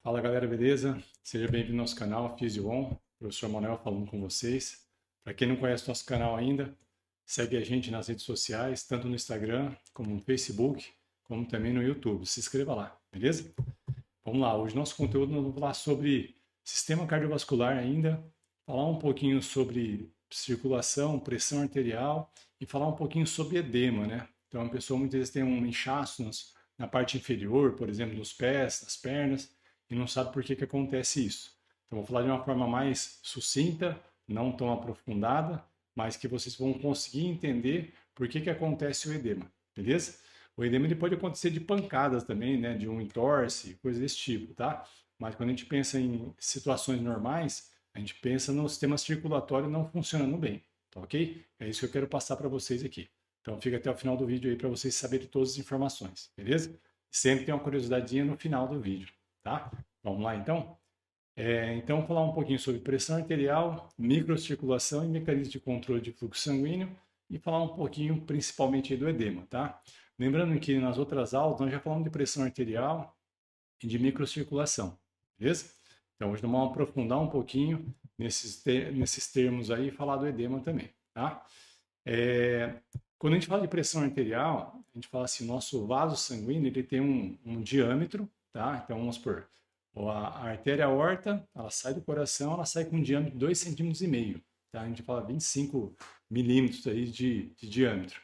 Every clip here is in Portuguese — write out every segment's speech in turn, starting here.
Fala galera, beleza? Seja bem-vindo ao nosso canal PhysioOn, professor Manuel falando com vocês. Para quem não conhece o nosso canal ainda, segue a gente nas redes sociais, tanto no Instagram, como no Facebook, como também no YouTube. Se inscreva lá, beleza? Vamos lá, hoje nosso conteúdo nós vamos falar sobre sistema cardiovascular ainda, falar um pouquinho sobre circulação, pressão arterial e falar um pouquinho sobre edema, né? Então a pessoa muitas vezes tem um inchaço na parte inferior, por exemplo, dos pés, das pernas, e não sabe por que que acontece isso. Então vou falar de uma forma mais sucinta, não tão aprofundada, mas que vocês vão conseguir entender por que que acontece o edema, beleza? O edema ele pode acontecer de pancadas também, né? De um entorse, coisa desse tipo, tá? Mas quando a gente pensa em situações normais, a gente pensa no sistema circulatório não funcionando bem, tá ok? É isso que eu quero passar para vocês aqui. Então fica até o final do vídeo aí para vocês saberem todas as informações, beleza? Sempre tem uma curiosidadezinha no final do vídeo, tá? Vamos lá então? Então, falar um pouquinho sobre pressão arterial, microcirculação e mecanismos de controle de fluxo sanguíneo e falar um pouquinho principalmente do edema, tá? Lembrando que nas outras aulas nós já falamos de pressão arterial e de microcirculação, beleza? Então, hoje nós vamos aprofundar um pouquinho nesses termos aí e falar do edema também, tá? É, Quando a gente fala de pressão arterial, a gente fala assim, nosso vaso sanguíneo ele tem um diâmetro, tá? Então, vamos supor, a artéria aorta, ela sai do coração, ela sai com um diâmetro de 2,5 cm, tá? A gente fala 25 milímetros aí de diâmetro.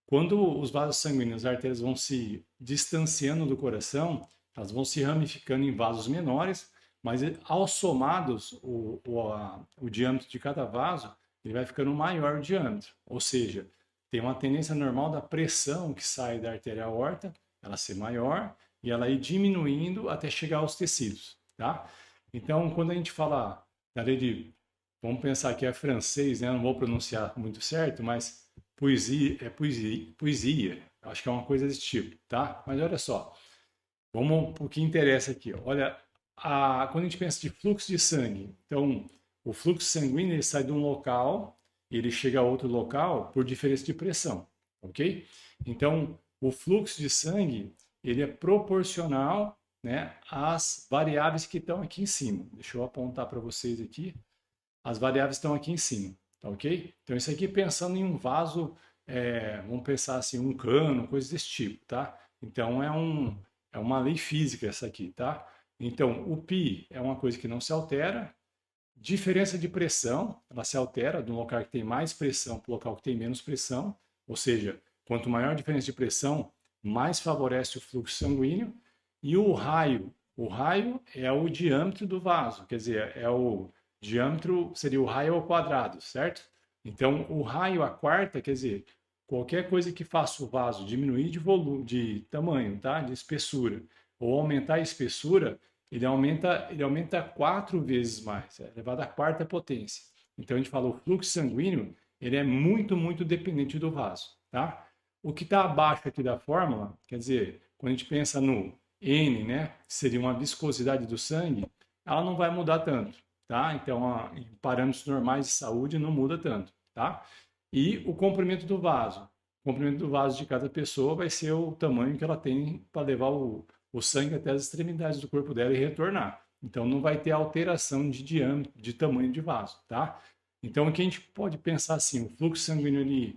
Quando os vasos sanguíneos, as artérias vão se distanciando do coração, elas vão se ramificando em vasos menores, mas aos somados, o diâmetro de cada vaso, ele vai ficando maior o diâmetro. Ou seja, tem uma tendência normal da pressão que sai da artéria aorta, ela ser maior e ela ir diminuindo até chegar aos tecidos, tá? Então, quando a gente fala da lei de, vamos pensar que é francês, né? Não vou pronunciar muito certo, mas poesia. Acho que é uma coisa desse tipo, tá? Mas olha só, vamos para o que interessa aqui. Olha, quando a gente pensa de fluxo de sangue, então o fluxo sanguíneo ele sai de um local, ele chega a outro local por diferença de pressão, ok? Então o fluxo de sangue ele é proporcional, né, às variáveis que estão aqui em cima. Deixa eu apontar para vocês aqui. As variáveis estão aqui em cima, tá ok? Então, isso aqui pensando em um vaso, vamos pensar assim, um cano, coisas desse tipo, tá? Então, é uma lei física essa aqui, tá? Então, o π é uma coisa que não se altera. Diferença de pressão, ela se altera de um local que tem mais pressão para o local que tem menos pressão. Ou seja, quanto maior a diferença de pressão, mais favorece o fluxo sanguíneo. E o raio é o diâmetro do vaso, quer dizer, é o diâmetro, seria o raio ao quadrado, certo? Então, o raio à quarta, quer dizer, qualquer coisa que faça o vaso diminuir de volume, de tamanho, tá? De espessura, ou aumentar a espessura, ele aumenta 4 vezes mais, é elevado à quarta potência. Então, a gente fala, o fluxo sanguíneo, ele é muito, muito dependente do vaso, tá? O que está abaixo aqui da fórmula, quer dizer, quando a gente pensa no N, né, que seria uma viscosidade do sangue, ela não vai mudar tanto, tá? Então, em parâmetros normais de saúde, não muda tanto, tá? E o comprimento do vaso. O comprimento do vaso de cada pessoa vai ser o tamanho que ela tem para levar o sangue até as extremidades do corpo dela e retornar. Então, não vai ter alteração de diâmetro, de tamanho de vaso, tá? Então, aqui a gente pode pensar assim, o fluxo sanguíneo ele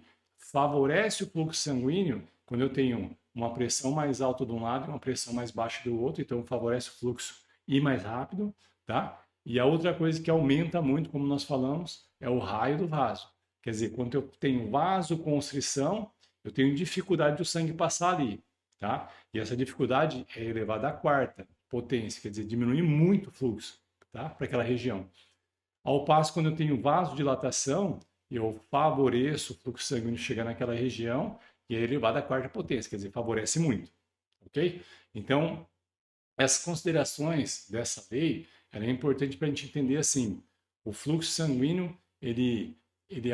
favorece o fluxo sanguíneo quando eu tenho uma pressão mais alta de um lado e uma pressão mais baixa do outro, então favorece o fluxo ir mais rápido, tá? E a outra coisa que aumenta muito, como nós falamos, é o raio do vaso. Quer dizer, quando eu tenho vasoconstrição, eu tenho dificuldade do sangue passar ali, tá? E essa dificuldade é elevada à quarta potência, quer dizer, diminui muito o fluxo, tá? Para aquela região. Ao passo, quando eu tenho vasodilatação, eu favoreço o fluxo sanguíneo chegar naquela região e é elevado à quarta potência, quer dizer, favorece muito, ok? Então, essas considerações dessa lei, ela é importante para a gente entender assim, o fluxo sanguíneo, ele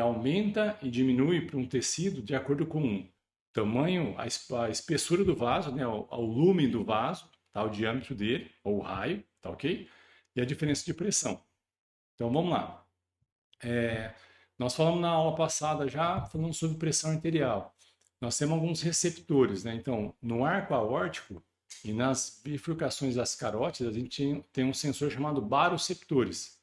aumenta e diminui para um tecido de acordo com o tamanho, a espessura do vaso, né, o lumen do vaso, tá, o diâmetro dele, ou o raio, tá ok? E a diferença de pressão. Então, vamos lá. Nós falamos na aula passada já, falando sobre pressão arterial. Nós temos alguns receptores, né? Então, no arco aórtico, E nas bifurcações das carótidas, a gente tem um sensor chamado baroreceptores.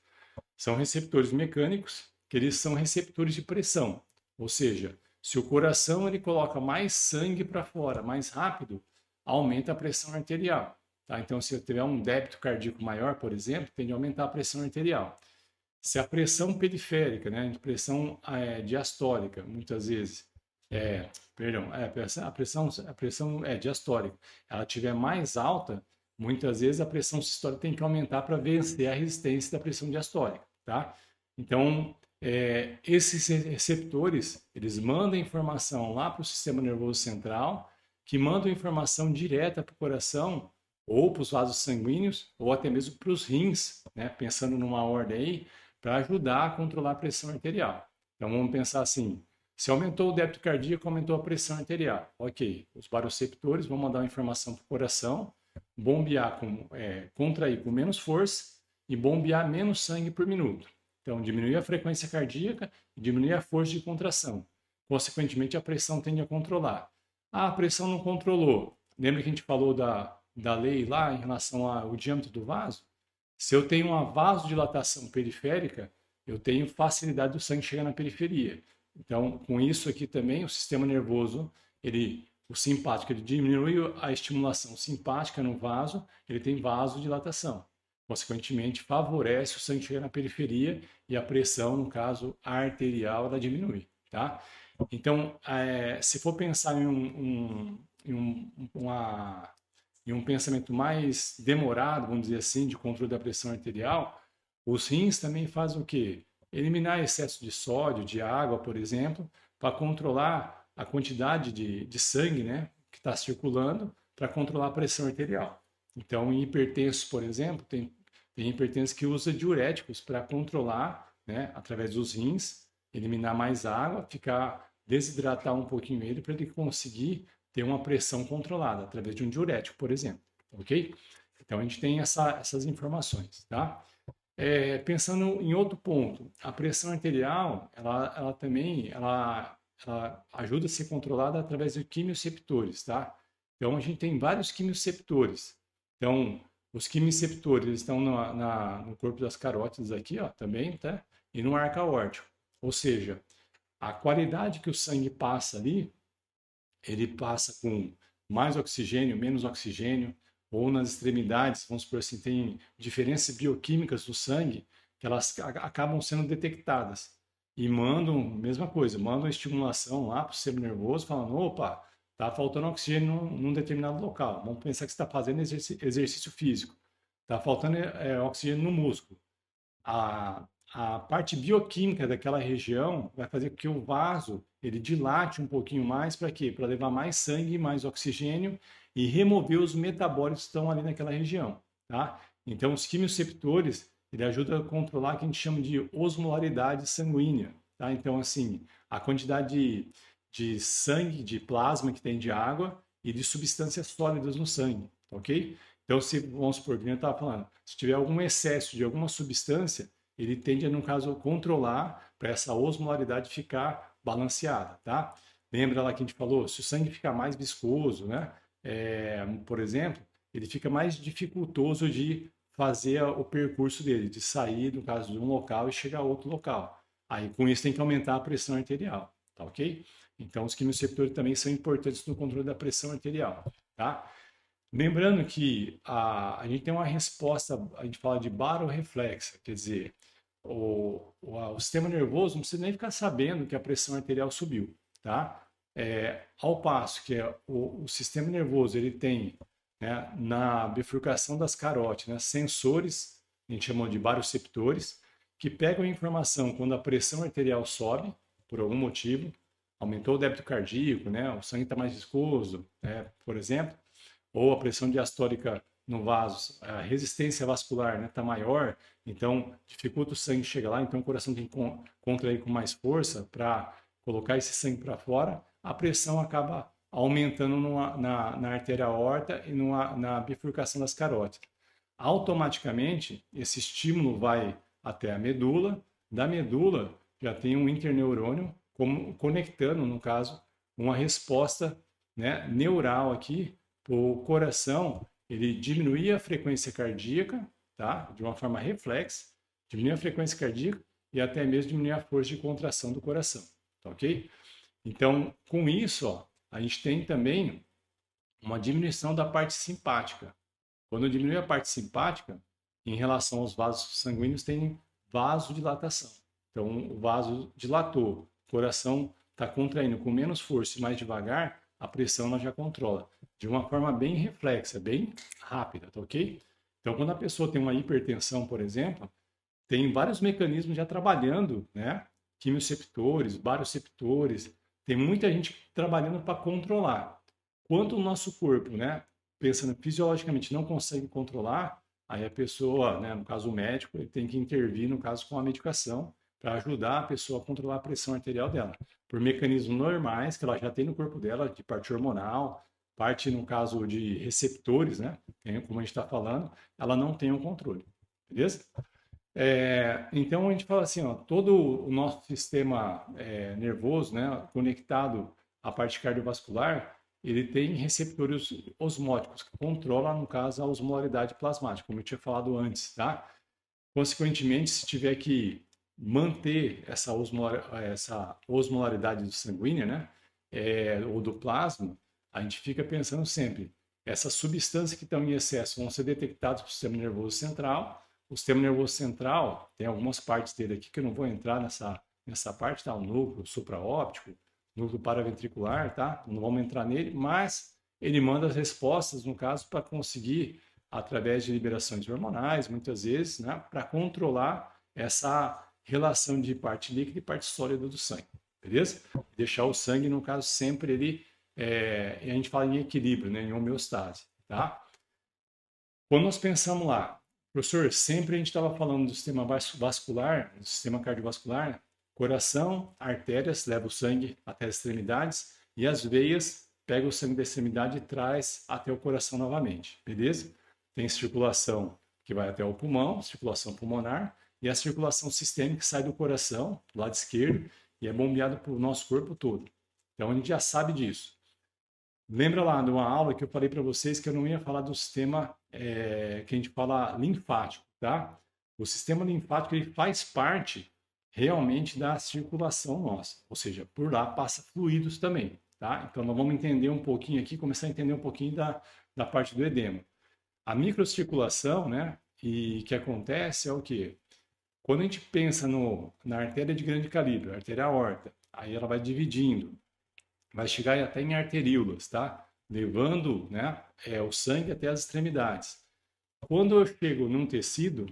São receptores mecânicos que eles são receptores de pressão. Ou seja, se o coração ele coloca mais sangue para fora mais rápido, aumenta a pressão arterial. Tá? Então, se eu tiver um débito cardíaco maior, por exemplo, tende a aumentar a pressão arterial. Se a pressão periférica, né, a pressão diastólica, muitas vezes, perdão, a pressão diastólica, ela estiver mais alta, muitas vezes a pressão sistólica tem que aumentar para vencer a resistência da pressão diastólica, tá? Então, esses receptores, eles mandam informação lá para o sistema nervoso central, que manda informação direta para o coração, ou para os vasos sanguíneos, ou até mesmo para os rins, né? Pensando numa ordem aí, para ajudar a controlar a pressão arterial. Então, vamos pensar assim, se aumentou o débito cardíaco, aumentou a pressão arterial. Ok, os baroreceptores vão mandar uma informação para o coração, bombear, contrair com menos força e bombear menos sangue por minuto. Então, diminuir a frequência cardíaca e diminuir a força de contração. Consequentemente, a pressão tende a controlar. Ah, a pressão não controlou. Lembra que a gente falou da lei lá em relação ao diâmetro do vaso? Se eu tenho uma vasodilatação periférica, eu tenho facilidade do sangue chegar na periferia. Então, com isso aqui também, o sistema nervoso, o simpático, ele diminui a estimulação simpática no vaso, ele tem vasodilatação. Consequentemente, favorece o sangue chegar na periferia e a pressão, no caso arterial, ela diminui, tá? Então, se for pensar em um pensamento mais demorado, vamos dizer assim, de controle da pressão arterial, os rins também fazem o quê? Eliminar excesso de sódio, de água, por exemplo, para controlar a quantidade de sangue, né, que está circulando, para controlar a pressão arterial. Então, em hipertensos, por exemplo, tem hipertensos que usa diuréticos para controlar, né, através dos rins, eliminar mais água, desidratar um pouquinho ele para ele conseguir ter uma pressão controlada através de um diurético, por exemplo, ok? Então a gente tem essas informações, tá? Pensando em outro ponto, a pressão arterial, ela também, ela ajuda a ser controlada através de quimioreceptores, tá? Então a gente tem vários quimioreceptores. Então os quimioreceptores eles estão no corpo das carótidas aqui, ó, também, tá? E no arco aórtico. Ou seja, a qualidade que o sangue passa ali, ele passa com mais oxigênio, menos oxigênio, ou nas extremidades, vamos supor assim, tem diferenças bioquímicas do sangue que elas acabam sendo detectadas. E mandam, mesma coisa, mandam estimulação lá para o sistema nervoso, falando, opa, tá faltando oxigênio num determinado local. Vamos pensar que você está fazendo exercício físico. Está faltando oxigênio no músculo. A parte bioquímica daquela região vai fazer com que o vaso ele dilate um pouquinho mais para quê? Para levar mais sangue, mais oxigênio e remover os metabólitos que estão ali naquela região, tá? Então, os quimioreceptores, ele ajuda a controlar o que a gente chama de osmolaridade sanguínea, tá? Então, assim, a quantidade de sangue, de plasma que tem de água e de substâncias sólidas no sangue, ok? Então, se, vamos supor, que eu estava falando, se tiver algum excesso de alguma substância, ele tende a, no caso, controlar para essa osmolaridade ficar balanceada, tá? Lembra lá que a gente falou, se o sangue ficar mais viscoso, né? Por exemplo, ele fica mais dificultoso de fazer o percurso dele, de sair, no caso, de um local e chegar a outro local. Aí, com isso, tem que aumentar a pressão arterial, tá ok? Então, os quimioreceptores também são importantes no controle da pressão arterial, tá? Lembrando que a gente tem uma resposta, a gente fala de barorreflexa, quer dizer, o sistema nervoso não precisa nem ficar sabendo que a pressão arterial subiu, tá? Ao passo que o sistema nervoso ele tem, né, na bifurcação das carótidas, né, sensores, a gente chama de baroreceptores, que pegam a informação quando a pressão arterial sobe, por algum motivo, aumentou o débito cardíaco, né, o sangue está mais viscoso, né, por exemplo, ou a pressão diastólica no vaso, a resistência vascular está maior, então dificulta o sangue chegar lá, então o coração tem que contrair com mais força para colocar esse sangue para fora, a pressão acaba aumentando na artéria aorta e na bifurcação das carótidas. Automaticamente, esse estímulo vai até a medula, da medula já tem um interneurônio conectando, no caso, uma resposta, né, neural aqui o coração ele diminuir a frequência cardíaca, tá? De uma forma reflexa, diminuir a frequência cardíaca e até mesmo diminuir a força de contração do coração, tá ok? Então, com isso, ó, a gente tem também uma diminuição da parte simpática. Quando diminui a parte simpática, em relação aos vasos sanguíneos, tem vasodilatação. Então, o vaso dilatou, o coração está contraindo com menos força e mais devagar, a pressão ela já controla. De uma forma bem reflexa, bem rápida, tá ok? Então, quando a pessoa tem uma hipertensão, por exemplo, tem vários mecanismos já trabalhando, né? Quimioceptores, barioceptores, tem muita gente trabalhando para controlar. Quando o nosso corpo, né, pensando fisiologicamente, não consegue controlar, aí a pessoa, né, no caso o médico, ele tem que intervir, no caso, com a medicação, para ajudar a pessoa a controlar a pressão arterial dela. Por mecanismos normais que ela já tem no corpo dela, de parte hormonal, parte, no caso, de receptores, né, como a gente está falando, ela não tem o controle. Beleza? Então a gente fala assim, ó, todo o nosso sistema nervoso, né, conectado à parte cardiovascular, ele tem receptores osmóticos que controlam, no caso, a osmolaridade plasmática, como eu tinha falado antes, tá? Consequentemente, se tiver que manter essa osmolaridade sanguínea, né, ou do plasma, a gente fica pensando sempre, essas substâncias que estão em excesso vão ser detectadas pelo sistema nervoso central. O sistema nervoso central tem algumas partes dele aqui que eu não vou entrar nessa parte, tá? O núcleo supraóptico, núcleo paraventricular, tá? Não vamos entrar nele, mas ele manda as respostas, no caso, para conseguir através de liberações hormonais, muitas vezes, né, para controlar essa relação de parte líquida e parte sólida do sangue, beleza? Deixar o sangue, no caso, sempre ele, a gente fala em equilíbrio, né, em homeostase, tá? Quando nós pensamos lá, professor, sempre a gente estava falando do sistema vascular, do sistema cardiovascular, coração, artérias, leva o sangue até as extremidades e as veias pega o sangue da extremidade e traz até o coração novamente, beleza? Tem circulação que vai até o pulmão, circulação pulmonar, e a circulação sistêmica que sai do coração, do lado esquerdo, e é bombeado para o nosso corpo todo. Então a gente já sabe disso. Lembra lá de uma aula que eu falei para vocês que eu não ia falar do sistema que a gente fala linfático, tá? O sistema linfático ele faz parte realmente da circulação nossa, ou seja, por lá passa fluidos também, tá? Então nós vamos entender um pouquinho aqui, começar a entender um pouquinho da parte do edema. A microcirculação, né, e que acontece é o quê? Quando a gente pensa na artéria de grande calibre, a artéria aorta, aí ela vai dividindo, vai chegar até em arteríolas, tá? Levando, né, o sangue até as extremidades. Quando eu chego num tecido,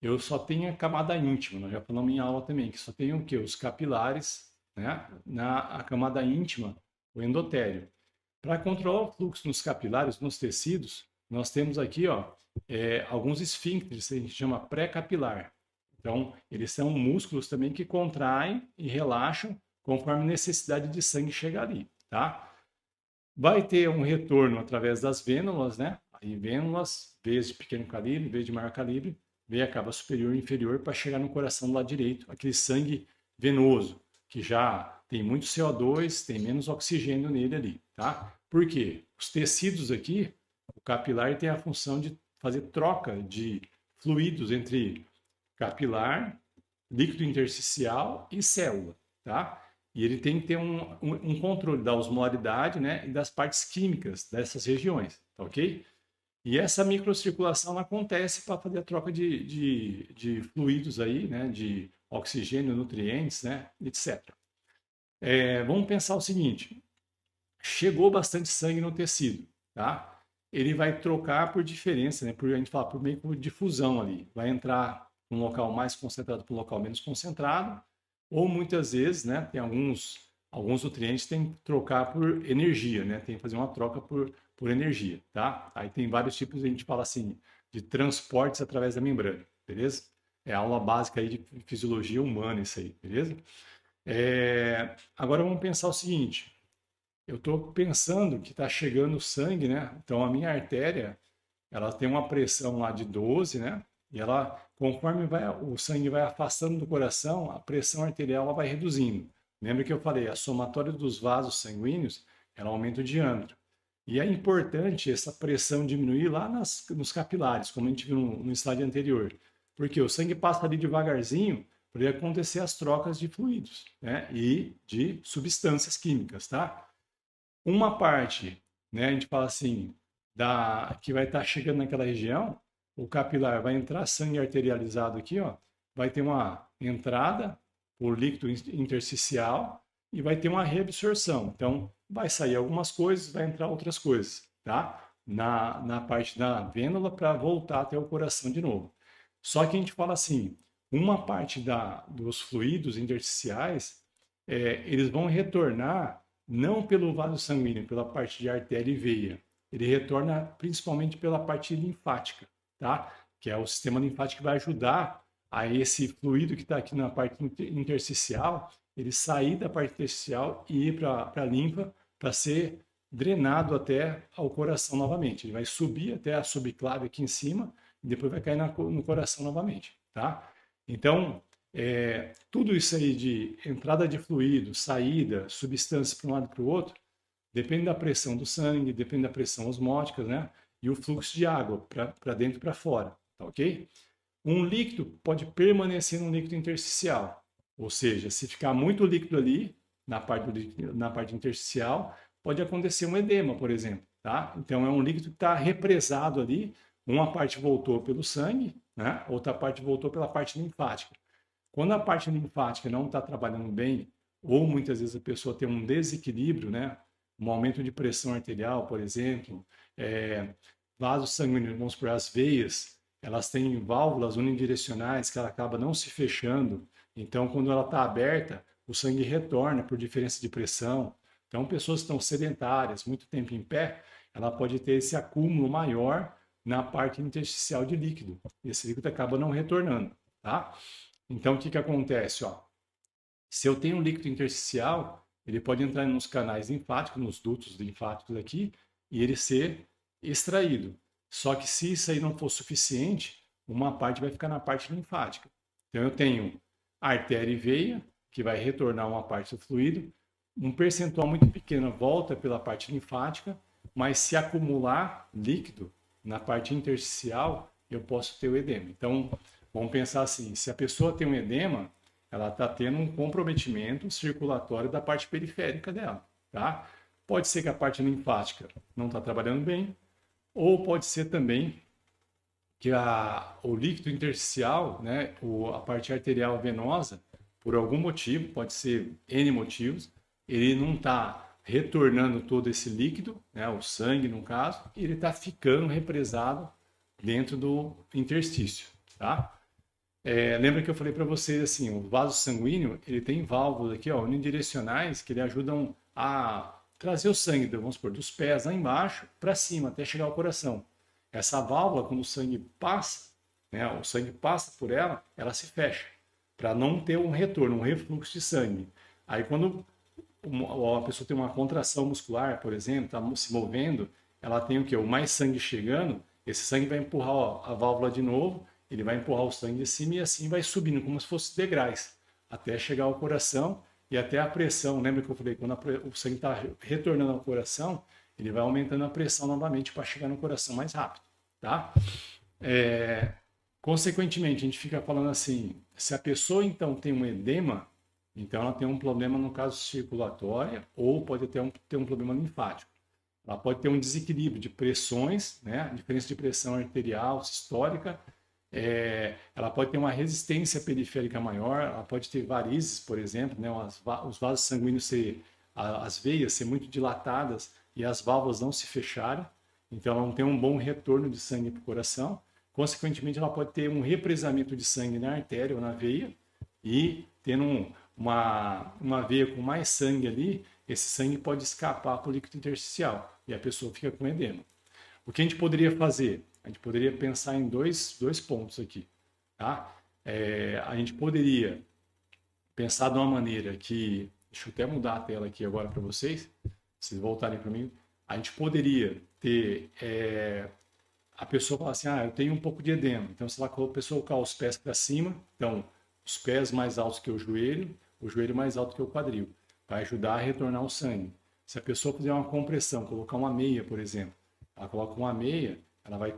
eu só tenho a camada íntima, nós já falamos em aula também, que só tem o quê? Os capilares, né? A camada íntima, o endotélio. Para controlar o fluxo nos capilares, nos tecidos, nós temos aqui, ó, alguns esfíncteres, a gente chama pré-capilar. Então, eles são músculos também que contraem e relaxam conforme a necessidade de sangue chegar ali, tá? Vai ter um retorno através das vênulas, né? Aí vênulas, veias de pequeno calibre, veias de maior calibre, veia cava superior e inferior para chegar no coração do lado direito, aquele sangue venoso, que já tem muito CO2, tem menos oxigênio nele ali, tá? Por quê? Os tecidos aqui, o capilar tem a função de fazer troca de fluidos entre capilar, líquido intersticial e célula, tá? E ele tem que ter um controle da osmolaridade, né, e das partes químicas dessas regiões, tá ok? E essa microcirculação acontece para fazer a troca de fluidos aí, né, de oxigênio, nutrientes, né, etc. Vamos pensar o seguinte: chegou bastante sangue no tecido, tá? Ele vai trocar por diferença, né? A gente fala por meio de difusão ali. Vai entrar um local mais concentrado para um local menos concentrado, ou muitas vezes, né? Tem alguns nutrientes que tem que trocar por energia, né? Tem que fazer uma troca por energia, tá? Aí tem vários tipos, a gente fala assim, de transportes através da membrana, beleza? É a aula básica aí de fisiologia humana isso aí, beleza? Agora vamos pensar o seguinte: eu estou pensando que está chegando sangue, né? Então a minha artéria, ela tem uma pressão lá de 12, né? E ela, conforme o sangue vai afastando do coração, a pressão arterial ela vai reduzindo. Lembra que eu falei, a somatória dos vasos sanguíneos, ela aumenta o diâmetro. E é importante essa pressão diminuir lá nos capilares, como a gente viu no slide anterior. Porque o sangue passa ali devagarzinho para acontecer as trocas de fluidos, né? E de substâncias químicas, tá? Uma parte, né, a gente fala assim, que vai estar chegando naquela região, o capilar vai entrar sangue arterializado aqui, ó, vai ter uma entrada por líquido intersticial e vai ter uma reabsorção. Então, vai sair algumas coisas, vai entrar outras coisas, tá? Na parte da vênula para voltar até o coração de novo. Só que a gente fala assim, uma parte dos fluidos intersticiais, eles vão retornar não pelo vaso sanguíneo, pela parte de artéria e veia. Ele retorna principalmente pela parte linfática, tá? Que é o sistema linfático que vai ajudar a esse fluido que está aqui na parte intersticial, ele sair da parte intersticial e ir para a linfa para ser drenado até ao coração novamente. Ele vai subir até a subclave aqui em cima e depois vai cair no coração novamente, tá? Então, tudo isso aí de entrada de fluido, saída, substância para um lado e para o outro, depende da pressão do sangue, depende da pressão osmótica, né? E o fluxo de água para dentro e para fora, tá ok? Um líquido pode permanecer no líquido intersticial, ou seja, se ficar muito líquido ali, na parte intersticial, pode acontecer um edema, por exemplo, tá? Então é um líquido que está represado ali, uma parte voltou pelo sangue, né? Outra parte voltou pela parte linfática. Quando a parte linfática não está trabalhando bem, ou muitas vezes a pessoa tem um desequilíbrio, né? Um aumento de pressão arterial, por exemplo, vasos sanguíneos, vamos por as veias, elas têm válvulas unidirecionais que ela acaba não se fechando. Então, quando ela está aberta, o sangue retorna por diferença de pressão. Então, pessoas que estão sedentárias, muito tempo em pé, ela pode ter esse acúmulo maior na parte intersticial de líquido. Esse líquido acaba não retornando, tá? Então, o que acontece? Ó? Se eu tenho um líquido intersticial, ele pode entrar nos canais linfáticos, nos dutos linfáticos aqui, e ele ser extraído. Só que se isso aí não for suficiente, uma parte vai ficar na parte linfática. Então, eu tenho artéria e veia, que vai retornar uma parte do fluido, um percentual muito pequeno volta pela parte linfática, mas se acumular líquido na parte intersticial, eu posso ter o edema. Então, vamos pensar assim, se a pessoa tem um edema, ela está tendo um comprometimento circulatório da parte periférica dela, tá? Pode ser que a parte linfática não está trabalhando bem, ou pode ser também que o líquido intersticial, né, a parte arterial venosa, por algum motivo, pode ser N motivos, ele não está retornando todo esse líquido, né, o sangue no caso, e ele está ficando represado dentro do interstício, tá? Lembra que eu falei para vocês assim, o vaso sanguíneo ele tem válvulas aqui, ó, unidirecionais que ele ajudam a trazer o sangue, vamos supor, dos pés lá embaixo para cima até chegar ao coração. Essa válvula, quando o sangue passa, né, o sangue passa por ela, ela se fecha para não ter um retorno, um refluxo de sangue. Aí quando a pessoa tem uma contração muscular, por exemplo, está se movendo, ela tem o quê? O mais sangue chegando, esse sangue vai empurrar ó, a válvula de novo, ele vai empurrar o sangue de cima e assim vai subindo, como se fosse degraus, até chegar ao coração e até a pressão. Lembra que eu falei, quando o sangue está retornando ao coração, ele vai aumentando a pressão novamente para chegar no coração mais rápido, tá? Consequentemente, a gente fica falando assim, se a pessoa então tem um edema, então ela tem um problema no caso circulatório ou pode ter um problema linfático. Ela pode ter um desequilíbrio de pressões, né? Diferença de pressão arterial, sistólica. Ela pode ter uma resistência periférica maior, ela pode ter varizes, por exemplo, né? Os vasos sanguíneos as veias ser muito dilatadas e as válvulas não se fecharem, então ela não tem um bom retorno de sangue para o coração. Consequentemente, ela pode ter um represamento de sangue na artéria ou na veia e tendo uma veia com mais sangue ali, esse sangue pode escapar para o líquido intersticial e a pessoa fica com edema. O que a gente poderia fazer? A gente poderia pensar em dois pontos aqui. Tá? A gente poderia pensar de uma maneira que... Deixa eu até mudar a tela aqui agora para vocês, vocês voltarem para mim. A gente poderia ter... a pessoa falar assim, eu tenho um pouco de edema. Então, se a pessoa colocar os pés para cima, então, os pés mais altos que o joelho mais alto que o quadril, vai ajudar a retornar o sangue. Se a pessoa fizer uma compressão, colocar uma meia, por exemplo, ela coloca uma meia, ela vai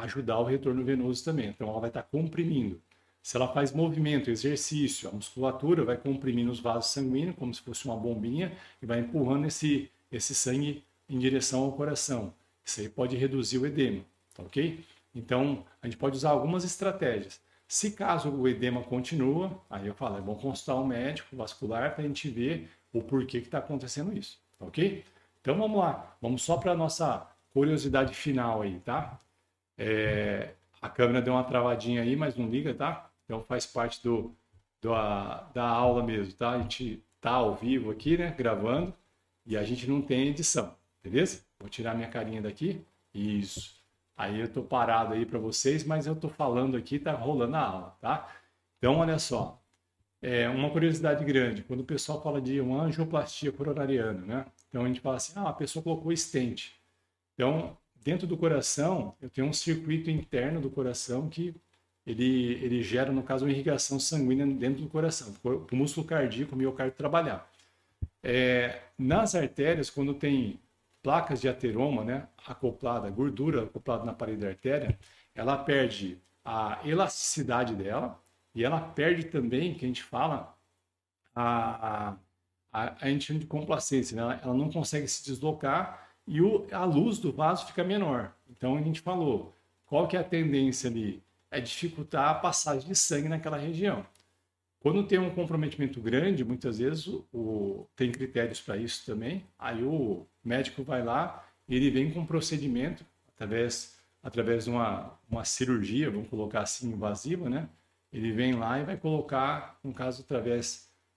ajudar o retorno venoso também. Então, ela vai estar comprimindo. Se ela faz movimento, exercício, a musculatura vai comprimindo os vasos sanguíneos como se fosse uma bombinha e vai empurrando esse sangue em direção ao coração. Isso aí pode reduzir o edema, tá ok? Então, a gente pode usar algumas estratégias. Se caso o edema continua, aí eu falo, é bom consultar um médico vascular para a gente ver o porquê que está acontecendo isso, tá ok? Então vamos lá, vamos só para a nossa curiosidade final aí, tá? A câmera deu uma travadinha aí, mas não liga, tá? Então faz parte da aula mesmo, tá? A gente tá ao vivo aqui, né? Gravando e a gente não tem edição, beleza? Vou tirar minha carinha daqui. Isso. Aí eu tô parado aí para vocês, mas eu tô falando aqui, tá rolando a aula, tá? Então, olha só. Uma curiosidade grande, quando o pessoal fala de uma angioplastia coronariana, né? Então a gente fala assim, a pessoa colocou stent. Então, dentro do coração, eu tenho um circuito interno do coração que ele gera, no caso, uma irrigação sanguínea dentro do coração, para o músculo cardíaco, o miocárdio trabalhar. Nas artérias, quando tem placas de ateroma, né, acoplada, gordura acoplada na parede da artéria, ela perde a elasticidade dela e ela perde também, que a gente fala, a, a gente chama de complacência, né? Ela não consegue se deslocar e a luz do vaso fica menor. Então a gente falou, qual que é a tendência ali? É dificultar a passagem de sangue naquela região. Quando tem um comprometimento grande, muitas vezes tem critérios para isso também. Aí o médico vai lá e ele vem com um procedimento através de uma cirurgia, vamos colocar assim, invasiva, né? Ele vem lá e vai colocar, no caso,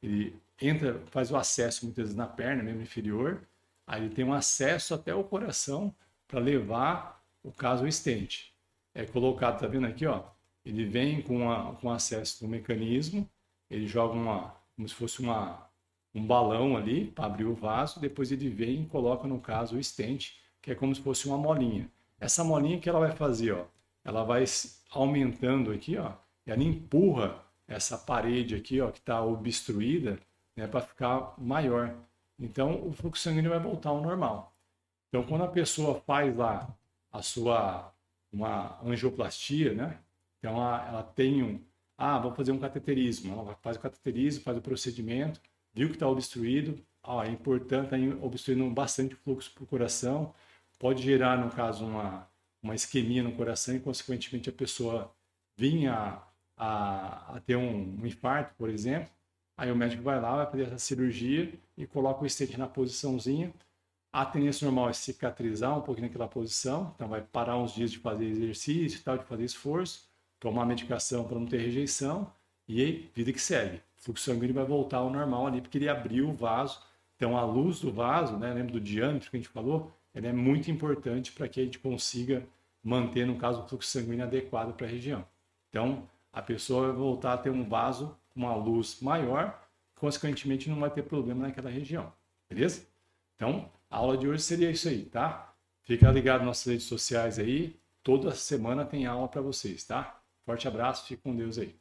ele entra, faz o acesso muitas vezes na perna, mesmo inferior, aí ele tem um acesso até o coração para levar o caso ao stent. É colocado, tá vendo aqui, ó? Ele vem com acesso do mecanismo, ele joga como se fosse um balão ali para abrir o vaso, depois ele vem e coloca, no caso, o stent, que é como se fosse uma molinha. Essa molinha que ela vai fazer, ó, ela vai aumentando aqui, ó, e ela empurra essa parede aqui, ó, que está obstruída, né, para ficar maior. Então, o fluxo sanguíneo vai voltar ao normal. Então, quando a pessoa faz lá uma angioplastia, né? Então, ela tem vou fazer um cateterismo. Ela faz o cateterismo, faz o procedimento, viu que está obstruído, é importante, está obstruindo bastante fluxo para o coração, pode gerar, no caso, uma isquemia no coração e, consequentemente, a pessoa vir a ter um infarto, por exemplo. Aí o médico vai lá, vai fazer essa cirurgia e coloca o stent na posiçãozinha. A tendência normal é cicatrizar um pouquinho naquela posição, então vai parar uns dias de fazer exercício e tal, de fazer esforço, tomar medicação para não ter rejeição e aí, vida que segue. O fluxo sanguíneo vai voltar ao normal ali, porque ele abriu o vaso. Então, a luz do vaso, né, lembra do diâmetro que a gente falou? Ele é muito importante para que a gente consiga manter, no caso, o fluxo sanguíneo adequado para a região. Então, a pessoa vai voltar a ter um vaso com uma luz maior, consequentemente não vai ter problema naquela região, beleza? Então, a aula de hoje seria isso aí, tá? Fica ligado nas nossas redes sociais aí, toda semana tem aula para vocês, tá? Forte abraço, fique com Deus aí.